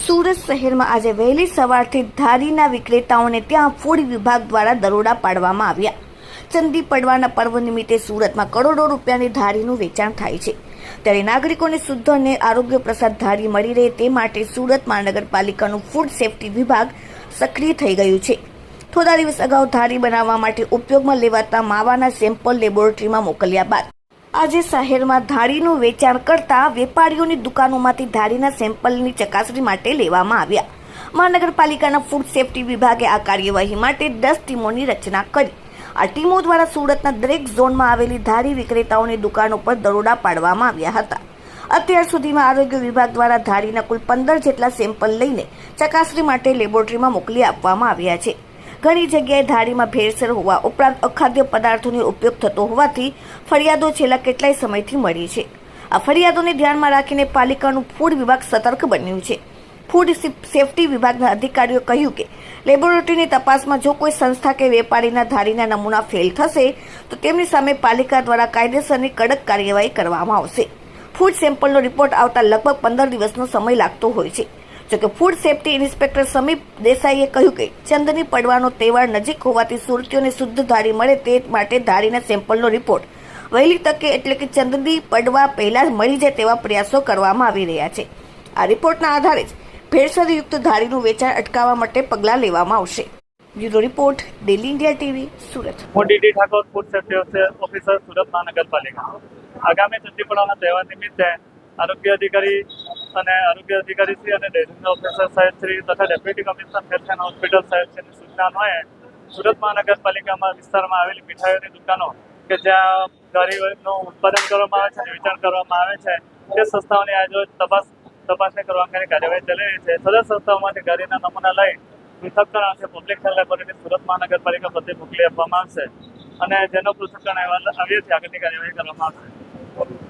સુરત શહેરમાં આજે વહેલી સવારથી ધારીના વિક્રેતાઓને ત્યાં ફૂડ વિભાગ દ્વારા દરોડા પાડવામાં આવ્યા. ચંદી પડવાના પર્વ નિમિત્તે સુરતમાં કરોડો રૂપિયાની ધારીનું વેચાણ થાય છે. ત્યારે નાગરિકોને શુદ્ધ અને આરોગ્યપ્રસાદ ધારી મળી રહે તે માટે સુરત મહાનગરપાલિકાનું ફૂડ સેફ્ટી વિભાગ સક્રિય થઈ ગયું છે. થોડા દિવસ અગાઉ ધારી બનાવવા માટે ઉપયોગમાં લેવાતા માવાના સેમ્પલ લેબોરેટરીમાં મોકલ્યા બાદ આજે શહેરમાં ધારીનું વેચાણ કરતા વેપારીઓની દુકાનોમાંથી ધારીના સેમ્પલની ચકાસણી માટે લેવામાં આવ્યા. મહાનગરપાલિકાના ફૂડ સેફ્ટી વિભાગે આ કાર્યવાહી માટે 10 ટીમોની રચના કરી. આ ટીમો દ્વારા સુરતના દરેક ઝોનમાં આવેલી ધારી વિક્રેતાઓની દુકાનો પર દરોડા પાડવામાં આવ્યા હતા. અત્યાર સુધીમાં આરોગ્ય વિભાગ દ્વારા ધારીના કુલ 15 જેટલા સેમ્પલ લઈને ચકાસણી માટે લેબોરેટરીમાં મોકલી આપવામાં આવ્યા છે. ઘણી જગ્યાએ ધારીમાં ભેળસેળ હોવા ઉપરાંત અખાદ્ય પદાર્થોનો ઉપયોગ થતો હોવાથી ફરિયાદો છેલ્લા કેટલાય સમયથી મળી છે. આ ફરિયાદોને ધ્યાનમાં રાખીને પાલિકાનું ફૂડ વિભાગ સતર્ક બન્યું છે. ફૂડ સેફ્ટી વિભાગના અધિકારીઓ કહ્યું કે લેબોરેટરીની તપાસમાં જો કોઈ સંસ્થા કે વેપારીના ધારીના નમૂના ફેલ થશે તો તેમની સામે પાલિકા દ્વારા કાયદેસરની કડક કાર્યવાહી કરવામાં આવશે. ફૂડ સેમ્પલનો રિપોર્ટ આવતા લગભગ 15 દિવસનો સમય લાગતો હોય છે. જોકે ફૂડ સેફ્ટી ઇન્સ્પેક્ટર સમીપ દેસાઈએ કહ્યું કે ચંદની પડવાનો તહેવાર નજીક હોવાથી સુરતીઓને શુદ્ધ ધારી મળે તે માટે ધારીના સેમ્પલનો રિપોર્ટ વહેલી તકે એટલે કે ચંદની પડવા પહેલા મળી જાય તેવા પ્રયાસો કરવામાં આવી રહ્યા છે. આ રિપોર્ટના આધારે જ ભેળસેળયુક્ત ધારીનું વેચાણ અટકાવવા માટે પગલાં લેવામાં આવશે. Bureau report daily India TV Surat. હું DD Thakor food safety officer Surat મહાનગરપાલિકા. આગામી ચંદી પડવાના તહેવાર નિમિત્તે આરોગ્ય અધિકારી શ્રી અને ડેઝિગ્નેટેડ ઓફિસર સાહેબ શ્રી તથા deputy commissioner health and hospital સાહેબ શ્રીની સૂચના અન્વયે સુરત મહાનગરપાલિકામાં વિસ્તારમાં આવેલી મીઠાઈઓની દુકાનો કે જ્યાં ધારીનું ઉત્પાદન કરવામાં આવે છે અને વેચાણ કરવામાં આવે છે તે સંસ્થાઓની આજે તપાસણી કરવા અંગેની કાર્યવાહી ચાલી રહી છે. સદર સંસ્થાઓમાંથી ગાડીના નમૂના લઈ પૃથ્થકરણ અર્થે પબ્લિક હેલ્થ લેબોરેટરી સુરત મહાનગરપાલિકા પ્રત્યે મોકલી આપવામાં આવશે અને જેનો પૃથ્થકરણ અહેવાલ આવ્યો છે આગળની કાર્યવાહી કરવામાં આવશે.